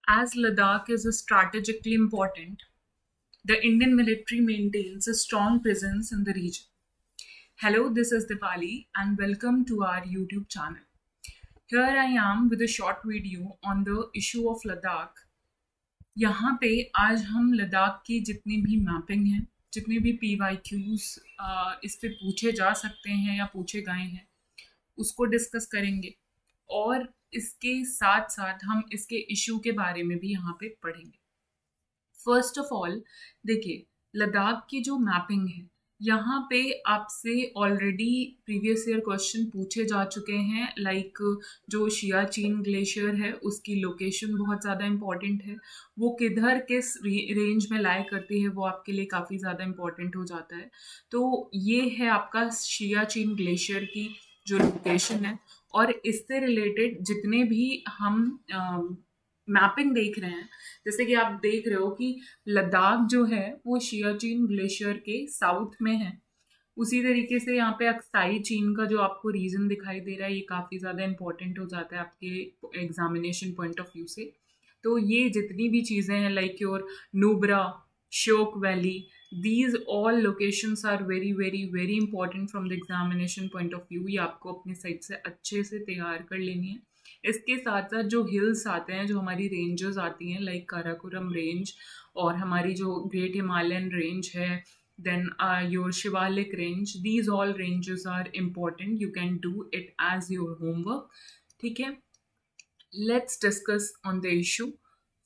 As Ladakh is strategically important, the Indian military maintains a strong presence in the region. Hello, this is Dipali and welcome to our YouTube channel. Here I am with a short video on the issue of Ladakh. यहाँ पे आज हम लद्दाख की जितनी भी mapping हैं, जितने भी PYQs इस पे पूछे जा सकते हैं या पूछे गए हैं, उसको डिस्कस करेंगे और इसके साथ साथ हम इसके इशू के बारे में भी यहाँ पे पढ़ेंगे। फर्स्ट ऑफ ऑल देखिए, लद्दाख की जो मैपिंग है, यहाँ पे आपसे ऑलरेडी प्रीवियस ईयर क्वेश्चन पूछे जा चुके हैं। लाइक जो सियाचिन ग्लेशियर है उसकी लोकेशन बहुत ज़्यादा इम्पॉर्टेंट है, वो किधर किस रेंज में लाया करती है वो आपके लिए काफ़ी ज़्यादा इम्पॉर्टेंट हो जाता है। तो ये है आपका सियाचिन ग्लेशियर की जो लोकेशन है, और इससे रिलेटेड जितने भी हम मैपिंग देख रहे हैं, जैसे कि आप देख रहे हो कि लद्दाख जो है वो सियाचिन ग्लेशियर के साउथ में है। उसी तरीके से यहाँ पे अक्साई चीन का जो आपको रीजन दिखाई दे रहा है, ये काफ़ी ज़्यादा इंपॉर्टेंट हो जाता है आपके एग्जामिनेशन पॉइंट ऑफ व्यू से। तो ये जितनी भी चीज़ें हैं like your Nubra, Shyok valley, these all locations are very very very important from the examination point of view। ये आपको अपने साइड से अच्छे से तैयार कर लेनी है। इसके साथ साथ जो हिल्स आते हैं, जो हमारी रेंजेस आती हैं लाइक काराकोरम रेंज और हमारी जो ग्रेट हिमालयन रेंज है, then your Shivalik range, these all ranges are important, you can do it as your homework। ठीक है, let's discuss on the issue।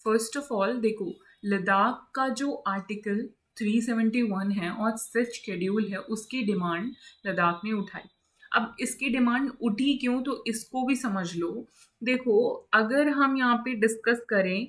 first of all देखो, लद्दाख का जो आर्टिकल 371 है और 6th शेड्यूल है, उसकी डिमांड लद्दाख ने उठाई। अब इसकी डिमांड उठी क्यों, तो इसको भी समझ लो। देखो, अगर हम यहाँ पे डिस्कस करें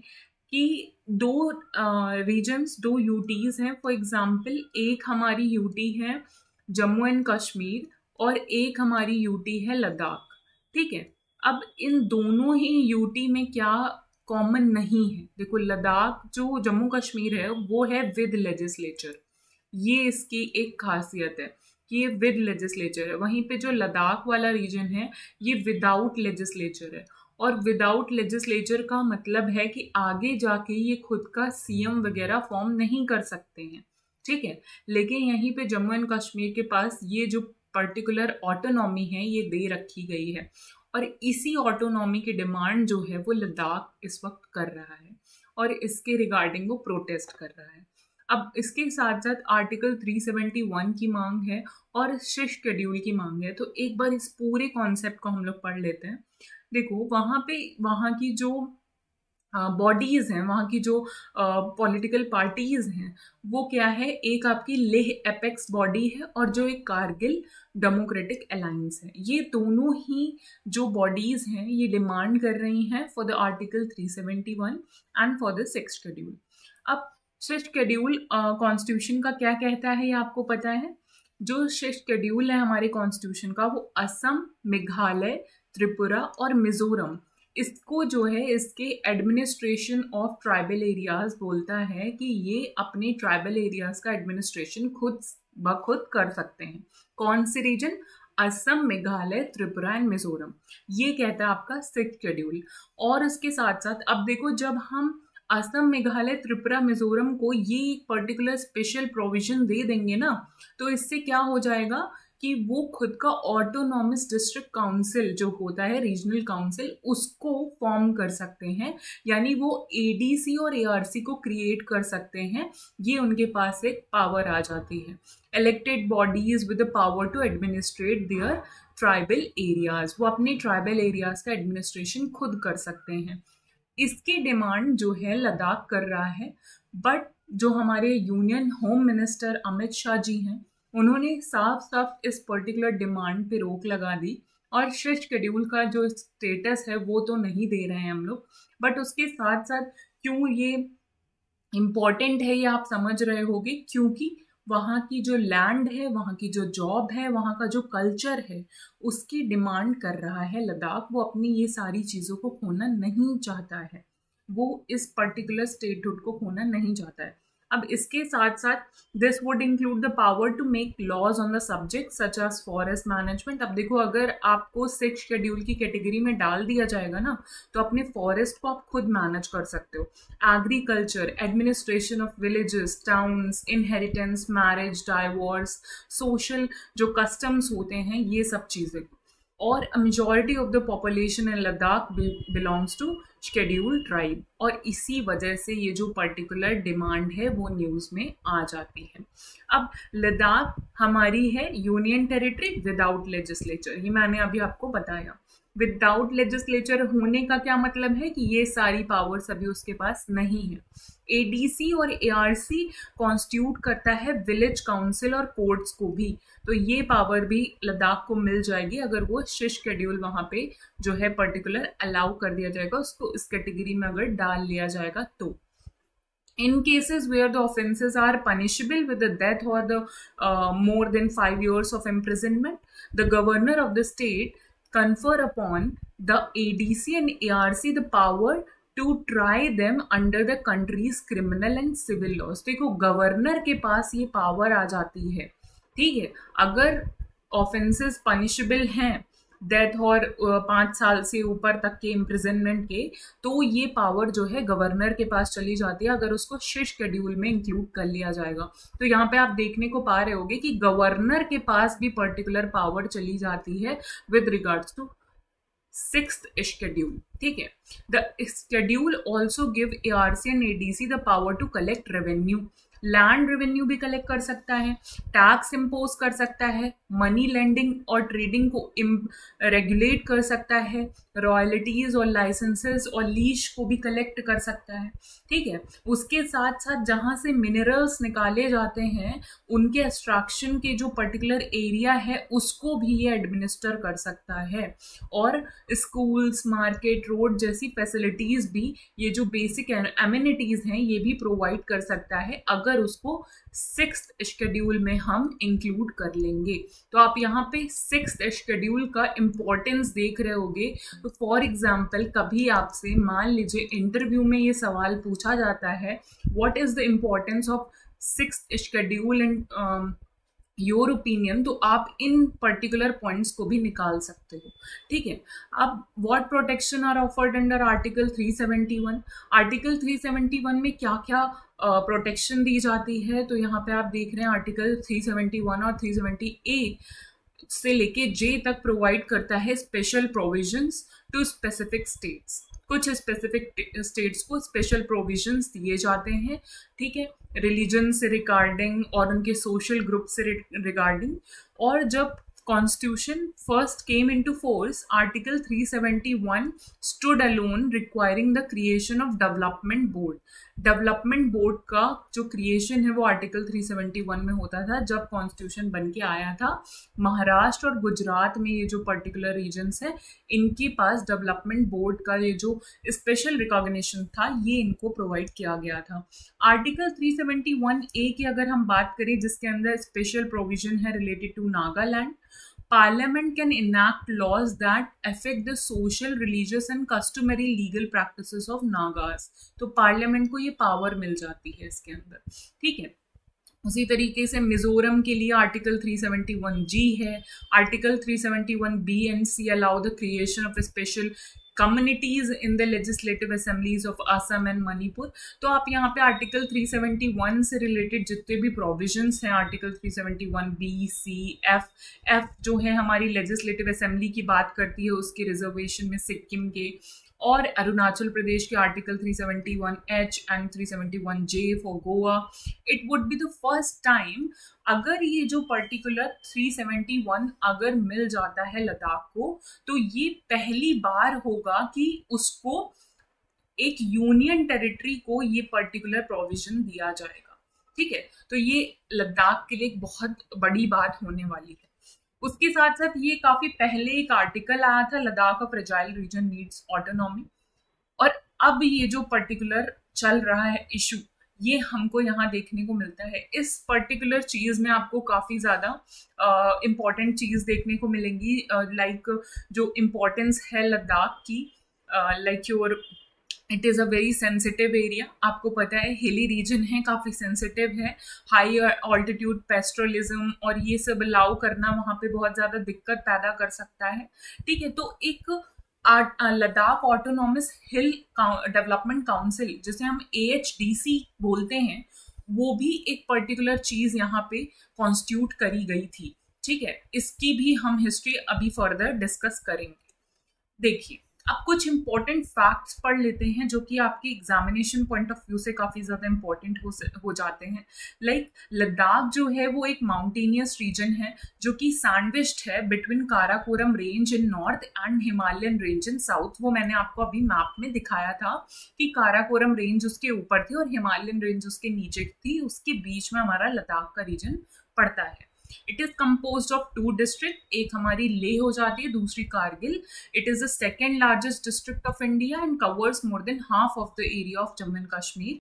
कि दो रीजन्स, दो यूटीज़ हैं, फॉर एग्जांपल एक हमारी यूटी है जम्मू एंड कश्मीर और एक हमारी यूटी है लद्दाख। ठीक है, अब इन दोनों ही यूटी में क्या कॉमन नहीं है? देखो, लद्दाख जो जम्मू कश्मीर है वो है विद लेजिस्लेचर, ये इसकी एक खासियत है कि ये विद लेजिस्लेचर है। वहीं पे जो लद्दाख वाला रीजन है ये विदाउट लेजिस्लेचर है, और विदाउट लेजिस्लेचर का मतलब है कि आगे जाके ये खुद का सीएम वगैरह फॉर्म नहीं कर सकते हैं। ठीक है, लेकिन यहीं पे जम्मू एंड कश्मीर के पास ये जो पर्टिकुलर ऑटोनॉमी है ये दे रखी गई है, और इसी ऑटोनॉमी की डिमांड जो है वो लद्दाख इस वक्त कर रहा है और इसके रिगार्डिंग वो प्रोटेस्ट कर रहा है। अब इसके साथ साथ आर्टिकल 371 की मांग है और 6th शेड्यूल की मांग है। तो एक बार इस पूरे कॉन्सेप्ट को हम लोग पढ़ लेते हैं। देखो, वहाँ पे वहाँ की जो बॉडीज़ हैं, वहाँ की जो पॉलिटिकल पार्टीज़ हैं, वो क्या है, एक आपकी लेह एपेक्स बॉडी है और जो एक कारगिल डेमोक्रेटिक अलायंस है। ये दोनों ही जो बॉडीज़ हैं ये डिमांड कर रही हैं for the article 371 and for the 6th schedule. अब 6th शेड्यूल कॉन्स्टिट्यूशन का क्या कहता है ये आपको पता है। जो 6th शेड्यूल है हमारे कॉन्स्टिट्यूशन का वो असम, मेघालय, त्रिपुरा और मिजोरम, इसको जो है इसके एडमिनिस्ट्रेशन ऑफ ट्राइबल एरियाज बोलता है कि ये अपने ट्राइबल एरियाज का एडमिनिस्ट्रेशन खुद ब खुद कर सकते हैं। कौन से रीजन? असम, मेघालय, त्रिपुरा एंड मिजोरम, ये कहता है आपका 6th शेड्यूल। और इसके साथ साथ अब देखो, जब हम असम, मेघालय, त्रिपुरा, मिजोरम को ये एक पर्टिकुलर स्पेशल प्रोविजन दे देंगे ना, तो इससे क्या हो जाएगा कि वो खुद का ऑटोनॉमस डिस्ट्रिक्ट काउंसिल जो होता है, रीजनल काउंसिल, उसको फॉर्म कर सकते हैं। यानी वो एडीसी और एआरसी को क्रिएट कर सकते हैं। ये उनके पास एक पावर आ जाती है। Elected bodies with the power to administrate their tribal areas, वो अपने ट्राइबल एरियाज का एडमिनिस्ट्रेशन खुद कर सकते हैं। इसकी डिमांड जो है लद्दाख कर रहा है, बट जो हमारे union home minister Amit Shah ji हैं, उन्होंने साफ साफ इस पर्टिकुलर डिमांड पे रोक लगा दी, और 6th शेड्यूल का जो स्टेटस है वो तो नहीं दे रहे हैं हम लोग। बट उसके साथ साथ क्यों ये इम्पॉर्टेंट है ये आप समझ रहे होगे, क्योंकि वहाँ की जो लैंड है, वहाँ की जो जॉब है, वहाँ का जो कल्चर है, उसकी डिमांड कर रहा है लद्दाख। वो अपनी ये सारी चीज़ों को खोना नहीं चाहता है, वो इस पर्टिकुलर स्टेटहुड को खोना नहीं चाहता है। अब इसके साथ साथ this would include the power to make laws on the subject such as forest management. अब देखो, अगर आपको 6 शेड्यूल की कैटेगरी में डाल दिया जाएगा ना, तो अपने फॉरेस्ट को आप खुद मैनेज कर सकते हो। Agriculture, administration of villages, towns, inheritance, marriage, divorce, social जो कस्टम्स होते हैं, ये सब चीज़ें। और majority of the population in Ladakh belongs to schedule tribe, और इसी वजह से ये जो पर्टिकुलर डिमांड है वो न्यूज़ में आ जाती है। अब लद्दाख हमारी है यूनियन टेरिटरी विदाउट लेजिस्लेचर, ये मैंने अभी आपको बताया। विदाउट लेजिस्लेचर होने का क्या मतलब है कि ये सारी पावर्स अभी उसके पास नहीं है। एडीसी और एआरसी कॉन्स्टिट्यूट करता है विलेज काउंसिल और कोर्ट्स को भी, तो ये पावर भी लद्दाख को मिल जाएगी अगर वो 6 शेड्यूल वहाँ पे जो है पर्टिकुलर अलाउ कर दिया जाएगा, उसको इस कैटेगरी में अगर डाल लिया जाएगा तो। In cases where the offences are punishable with the death or the more than 5 years of imprisonment, the governor of the state confer upon the ADC and ARC the power to try them under the country's criminal and civil laws। देखो, governor के पास ये power आ जाती है, ठीक है। अगर offences punishable हैं, डेथ और 5 साल से ऊपर तक के इम्प्रिजनमेंट के, तो ये पावर जो है गवर्नर के पास चली जाती है अगर उसको 6 शेड्यूल में इंक्लूड कर लिया जाएगा। तो यहाँ पे आप देखने को पा रहे होगे कि गवर्नर के पास भी पर्टिकुलर पावर चली जाती है with regards to 6th schedule, ठीक है। The schedule also give ARC and ADC the power to collect revenue. Land revenue भी कलेक्ट कर सकता है, टैक्स इम्पोज कर सकता है, मनी लेंडिंग और ट्रेडिंग को रेगुलेट कर सकता है, रॉयल्टीज और लाइसेंसेस और लीज को भी कलेक्ट कर सकता है, ठीक है। उसके साथ साथ जहाँ से मिनरल्स निकाले जाते हैं उनके एक्सट्रैक्शन के जो पर्टिकुलर एरिया है उसको भी ये एडमिनिस्टर कर सकता है, और स्कूल्स, मार्केट, रोड जैसी फैसिलिटीज भी, ये जो बेसिक एमिनिटीज हैं ये भी प्रोवाइड कर सकता है अगर उसको 6th शेड्यूल में हम इंक्लूड कर लेंगे। तो आप यहाँ पे 6th शेड्यूल का इम्पोर्टेंस देख रहे होगे। तो फॉर एग्जाम्पल कभी आपसे मान लीजिए इंटरव्यू में ये सवाल पूछा जाता है, what is the importance of 6th schedule in your opinion, तो आप इन पर्टिकुलर पॉइंट्स को भी निकाल सकते हो, ठीक है। अब what protection are offered under article 371। Article 371 में क्या क्या प्रोटेक्शन दी जाती है, तो यहाँ पे आप देख रहे हैं आर्टिकल 371 और 370A से लेके जे तक प्रोवाइड करता है special provisions to specific states. कुछ स्पेसिफिक स्टेट्स को स्पेशल प्रोविजंस दिए जाते हैं, ठीक है, रिलीजन से रिगार्डिंग और उनके सोशल ग्रुप से रिगार्डिंग। और जब Constitution first came into force, Article 371 stood alone, requiring the creation of Development Board. Development board का जो क्रिएशन है वो आर्टिकल 371 में होता था जब कॉन्स्टिट्यूशन बन के आया था। महाराष्ट्र और गुजरात में ये जो पर्टिकुलर रीजन्स है इनके पास डेवलपमेंट बोर्ड का ये जो स्पेशल रिकॉग्निशन था ये इनको प्रोवाइड किया गया था। आर्टिकल 371A की अगर हम बात करें जिसके अंदर स्पेशल प्रोविजन है related to Nagaland, Parliament can enact laws that affect the social, religious and customary legal practices of Nagas। तो पार्लियामेंट को ये पावर मिल जाती है इसके अंदर, ठीक है। उसी तरीके से मिजोरम के लिए आर्टिकल 371G है। Article 371B and C allow the creation of a special communities in the legislative assemblies of Assam and Manipur। तो आप यहाँ पे आर्टिकल 371 से रिलेटेड जितने भी प्रोविजंस हैं, आर्टिकल 371B, C, F जो है हमारी लेजिस्लेटिव असेंबली की बात करती है उसके रिजर्वेशन में सिक्किम के, और अरुणाचल प्रदेश के article 371H and 371J for Goa. It would be the first time अगर ये जो पर्टिकुलर 371 अगर मिल जाता है लद्दाख को, तो ये पहली बार होगा कि उसको एक यूनियन टेरिटरी को ये पर्टिकुलर प्रोविजन दिया जाएगा, ठीक है। तो ये लद्दाख के लिए एक बहुत बड़ी बात होने वाली है। उसके साथ साथ ये काफी पहले एक आर्टिकल आया था, Ladakh of fragile region needs autonomy, और अब ये जो पर्टिकुलर चल रहा है इशू ये हमको यहाँ देखने को मिलता है। इस पर्टिकुलर चीज में आपको काफी ज्यादा इम्पोर्टेंट चीज देखने को मिलेंगी, लाइक जो इम्पोर्टेंस है लद्दाख की, like your it is a very sensitive area, आपको पता है हिली रीजन है, काफ़ी सेंसिटिव है, हाई ऑल्टीट्यूड पेस्ट्रलिज्म और ये सब अलाउ करना वहाँ पे बहुत ज़्यादा दिक्कत पैदा कर सकता है। ठीक है, तो एक लद्दाख ऑटोनॉमस हिल डेवलपमेंट काउंसिल जिसे हम AHDC बोलते हैं, वो भी एक पर्टिकुलर चीज़ यहाँ पे कॉन्स्टिट्यूट करी गई थी। ठीक है, इसकी भी हम हिस्ट्री अभी फर्दर डिस्कस करेंगे। देखिए, अब कुछ इंपॉर्टेंट फैक्ट्स पढ़ लेते हैं जो कि आपकी एग्जामिनेशन पॉइंट ऑफ व्यू से काफ़ी ज़्यादा इंपॉर्टेंट हो जाते हैं। लाइक लद्दाख जो है वो एक माउंटेनियस रीजन है जो कि सैंडविच्ड है between Karakoram range in north and Himalayan range in south. वो मैंने आपको अभी मैप में दिखाया था कि काराकोरम रेंज उसके ऊपर थी और हिमालयन रेंज उसके नीचे थी, उसके बीच में हमारा लद्दाख का रीजन पड़ता है। It is composed of 2 district, एक हमारी लेह हो जाती है, दूसरी Kargil. It is the second largest district of India and covers more than half of the area of Jammu and Kashmir.